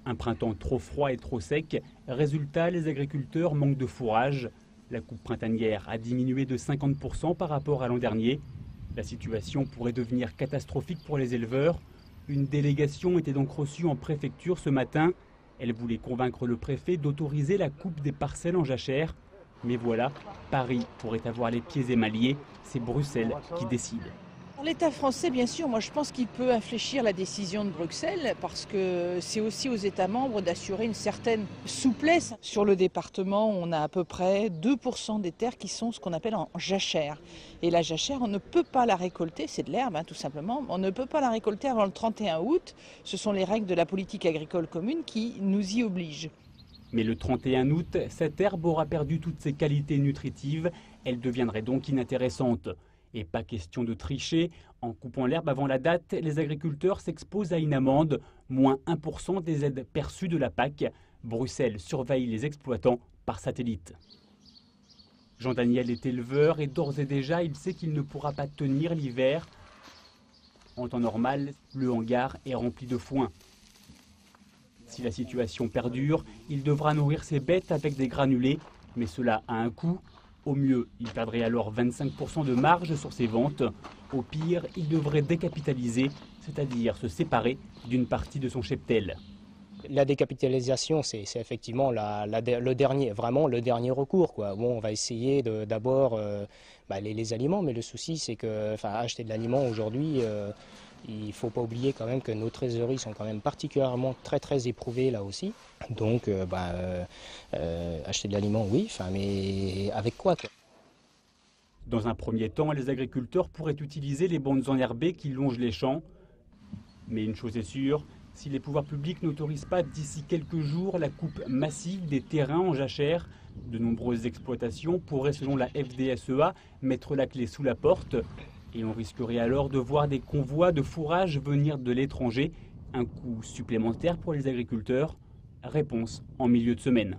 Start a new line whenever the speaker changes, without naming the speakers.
Un printemps trop froid et trop sec. Résultat, les agriculteurs manquent de fourrage. La coupe printanière a diminué de 50% par rapport à l'an dernier. La situation pourrait devenir catastrophique pour les éleveurs. Une délégation était donc reçue en préfecture ce matin. Elle voulait convaincre le préfet d'autoriser la coupe des parcelles en jachère. Mais voilà, Paris pourrait avoir les pieds émaillés. C'est Bruxelles qui décide.
L'État français, bien sûr, moi je pense qu'il peut infléchir la décision de Bruxelles parce que c'est aussi aux États membres d'assurer une certaine souplesse. Sur le département, on a à peu près 2% des terres qui sont ce qu'on appelle en jachère. Et la jachère, on ne peut pas la récolter, c'est de l'herbe tout simplement, on ne peut pas la récolter avant le 31 août. Ce sont les règles de la politique agricole commune qui nous y obligent.
Mais le 31 août, cette herbe aura perdu toutes ses qualités nutritives. Elle deviendrait donc inintéressante. Et pas question de tricher. En coupant l'herbe avant la date, les agriculteurs s'exposent à une amende, moins 1% des aides perçues de la PAC. Bruxelles surveille les exploitants par satellite. Jean-Daniel est éleveur et d'ores et déjà, il sait qu'il ne pourra pas tenir l'hiver. En temps normal, le hangar est rempli de foin. Si la situation perdure, il devra nourrir ses bêtes avec des granulés, mais cela a un coût. Au mieux, il perdrait alors 25% de marge sur ses ventes. Au pire, il devrait décapitaliser, c'est-à-dire se séparer d'une partie de son cheptel.
La décapitalisation, c'est effectivement le dernier recours, quoi. Bon, on va essayer d'abord les aliments, mais le souci, c'est que acheter de l'aliment aujourd'hui, il ne faut pas oublier quand même que nos trésoreries sont quand même particulièrement très éprouvées là aussi. Donc, acheter de l'aliment, oui, mais avec quoi?
Dans un premier temps, les agriculteurs pourraient utiliser les bandes enherbées qui longent les champs. Mais une chose est sûre, si les pouvoirs publics n'autorisent pas d'ici quelques jours la coupe massive des terrains en jachère, de nombreuses exploitations pourraient, selon la FDSEA, mettre la clé sous la porte. Et on risquerait alors de voir des convois de fourrage venir de l'étranger. Un coût supplémentaire pour les agriculteurs. Réponse en milieu de semaine.